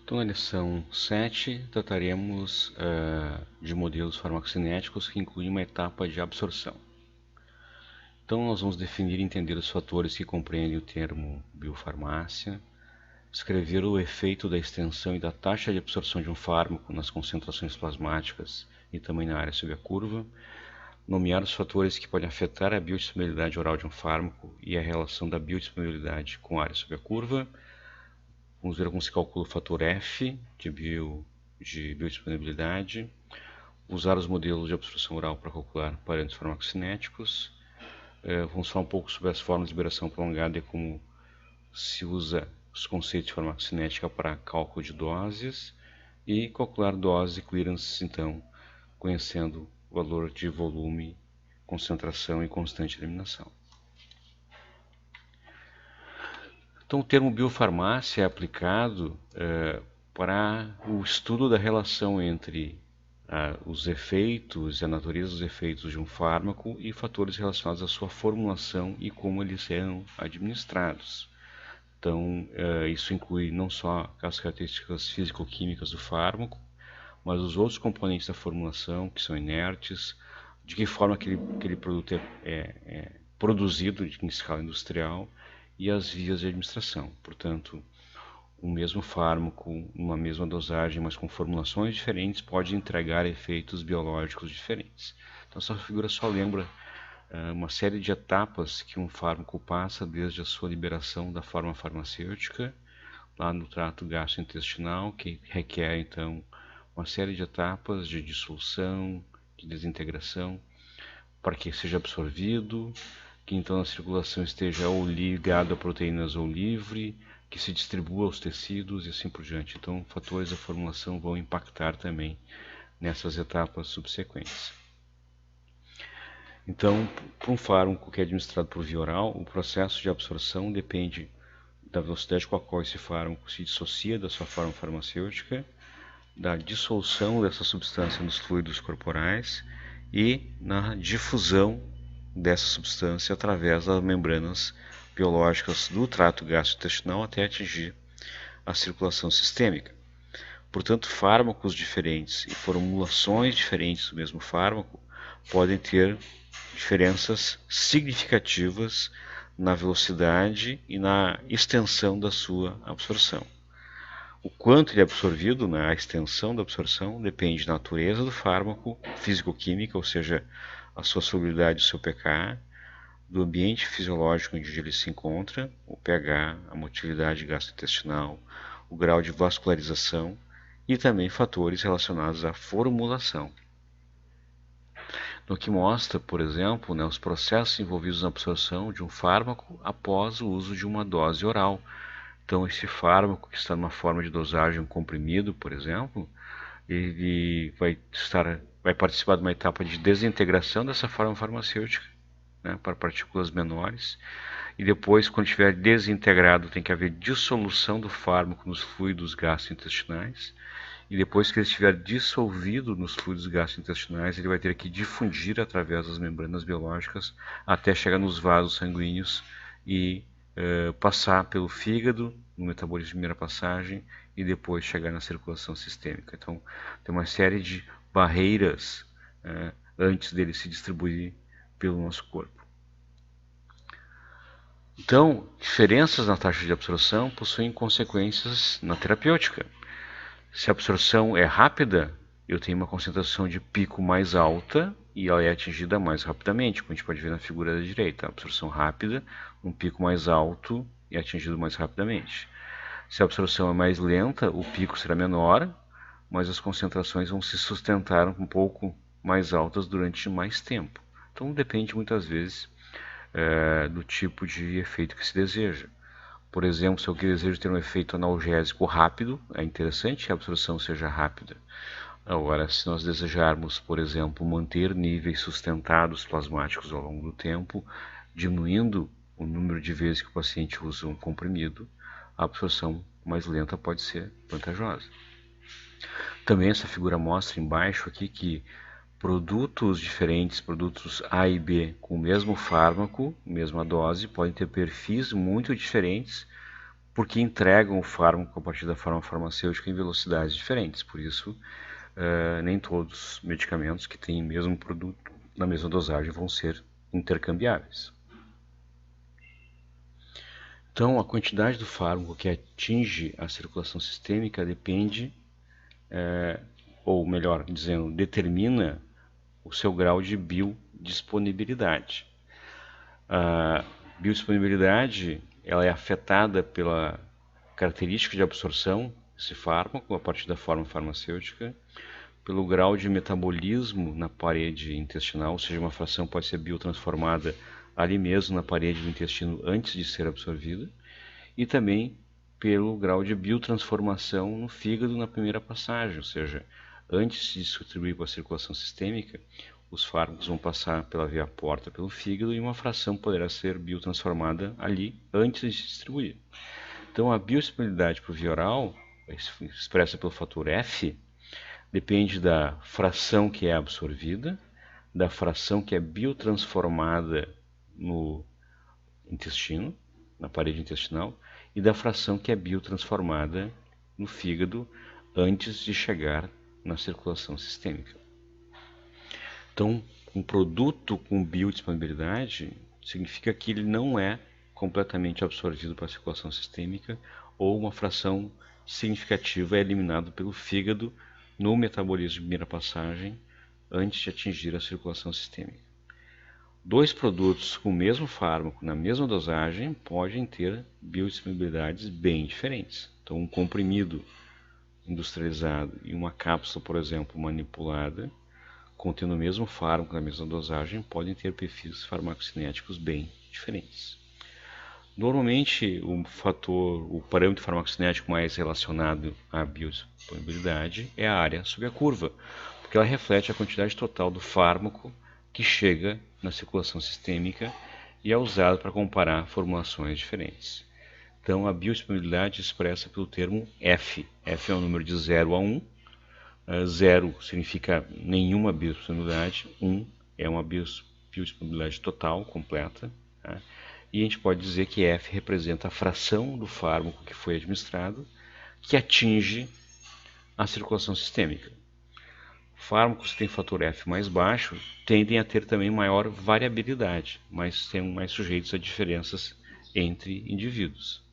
Então, na lição 7, trataremos de modelos farmacocinéticos que incluem uma etapa de absorção. Então, nós vamos definir e entender os fatores que compreendem o termo biofarmácia, descrever o efeito da extensão e da taxa de absorção de um fármaco nas concentrações plasmáticas e também na área sob a curva, nomear os fatores que podem afetar a biodisponibilidade oral de um fármaco e a relação da biodisponibilidade com a área sob a curva. Vamos ver como se calcula o fator F de biodisponibilidade, usar os modelos de absorção oral para calcular parâmetros farmacocinéticos. Vamos falar um pouco sobre as formas de liberação prolongada e como se usa os conceitos de farmacocinética para cálculo de doses e calcular dose e clearance, então, conhecendo o valor de volume, concentração e constante de eliminação. Então, o termo biofarmácia é aplicado para o estudo da relação entre os efeitos e a natureza dos efeitos de um fármaco e fatores relacionados à sua formulação e como eles serão administrados. Então, isso inclui não só as características físico-químicas do fármaco, mas os outros componentes da formulação, que são inertes, de que forma aquele produto é produzido em escala industrial e as vias de administração. Portanto, o mesmo fármaco, uma mesma dosagem, mas com formulações diferentes, pode entregar efeitos biológicos diferentes. Então, essa figura só lembra uma série de etapas que um fármaco passa desde a sua liberação da forma farmacêutica, lá no trato gastrointestinal, que requer, então, uma série de etapas de dissolução, de desintegração, para que seja absorvido, que então na circulação esteja ou ligado a proteínas ou livre, que se distribua aos tecidos e assim por diante. Então, fatores da formulação vão impactar também nessas etapas subsequentes. Então, para um fármaco que é administrado por via oral, o processo de absorção depende da velocidade com a qual esse fármaco se dissocia da sua forma farmacêutica, da dissolução dessa substância nos fluidos corporais e na difusão dessa substância através das membranas biológicas do trato gastrointestinal até atingir a circulação sistêmica. Portanto, fármacos diferentes e formulações diferentes do mesmo fármaco podem ter diferenças significativas na velocidade e na extensão da sua absorção. O quanto ele é absorvido, a extensão da absorção, depende da natureza do fármaco, físico-química, ou seja, a sua solubilidade e o seu pK, do ambiente fisiológico onde ele se encontra, o pH, a motilidade gastrointestinal, o grau de vascularização e também fatores relacionados à formulação. No que mostra, por exemplo, os processos envolvidos na absorção de um fármaco após o uso de uma dose oral. Então, esse fármaco que está numa forma de dosagem comprimido, por exemplo, ele vai participar de uma etapa de desintegração dessa forma farmacêutica, para partículas menores. E depois, quando estiver desintegrado, tem que haver dissolução do fármaco nos fluidos gastrointestinais. E depois que ele estiver dissolvido nos fluidos gastrointestinais, ele vai ter que difundir através das membranas biológicas até chegar nos vasos sanguíneos e passar pelo fígado, no metabolismo de primeira passagem, e depois chegar na circulação sistêmica. Então, tem uma série de barreiras antes dele se distribuir pelo nosso corpo. Então, diferenças na taxa de absorção possuem consequências na terapêutica. Se a absorção é rápida, eu tenho uma concentração de pico mais alta e ela é atingida mais rapidamente, como a gente pode ver na figura da direita. A absorção rápida, um pico mais alto e é atingido mais rapidamente. Se a absorção é mais lenta, o pico será menor, mas as concentrações vão se sustentar um pouco mais altas durante mais tempo. Então depende muitas vezes do tipo de efeito que se deseja. Por exemplo, se eu desejo ter um efeito analgésico rápido, é interessante que a absorção seja rápida. Agora, se nós desejarmos, por exemplo, manter níveis sustentados plasmáticos ao longo do tempo, diminuindo o número de vezes que o paciente usa um comprimido, a absorção mais lenta pode ser vantajosa. Também essa figura mostra embaixo aqui que produtos diferentes, produtos A e B com o mesmo fármaco, mesma dose, podem ter perfis muito diferentes porque entregam o fármaco a partir da forma farmacêutica em velocidades diferentes. Por isso, nem todos os medicamentos que têm o mesmo produto na mesma dosagem vão ser intercambiáveis. Então, a quantidade do fármaco que atinge a circulação sistêmica depende, ou melhor dizendo, determina o seu grau de biodisponibilidade. A biodisponibilidade ela é afetada pela característica de absorção desse fármaco a partir da forma farmacêutica, pelo grau de metabolismo na parede intestinal, ou seja, uma fração pode ser biotransformada ali mesmo na parede do intestino antes de ser absorvida, e também pelo grau de biotransformação no fígado na primeira passagem, ou seja, antes de distribuir para a circulação sistêmica, os fármacos vão passar pela via porta pelo fígado e uma fração poderá ser biotransformada ali antes de distribuir. Então, a biodisponibilidade por via oral, expressa pelo fator F, depende da fração que é absorvida, da fração que é biotransformada no intestino, na parede intestinal, e da fração que é biotransformada no fígado antes de chegar na circulação sistêmica. Então, um produto com biodisponibilidade significa que ele não é completamente absorvido para a circulação sistêmica ou uma fração significativa é eliminado pelo fígado no metabolismo de primeira passagem antes de atingir a circulação sistêmica. Dois produtos com o mesmo fármaco na mesma dosagem podem ter biodisponibilidades bem diferentes. Então, um comprimido industrializado e uma cápsula, por exemplo, manipulada, contendo o mesmo fármaco na mesma dosagem, podem ter perfis farmacocinéticos bem diferentes. Normalmente, o parâmetro farmacocinético mais relacionado à biodisponibilidade é a área sob a curva, porque ela reflete a quantidade total do fármaco que chega na circulação sistêmica e é usado para comparar formulações diferentes. Então, a biodisponibilidade é expressa pelo termo F. F é um número de 0 a 1. 0 significa nenhuma biodisponibilidade, 1 é uma biodisponibilidade total, completa. Tá? E a gente pode dizer que F representa a fração do fármaco que foi administrado que atinge a circulação sistêmica. Fármacos que têm fator F mais baixo tendem a ter também maior variabilidade, mas são mais sujeitos a diferenças entre indivíduos.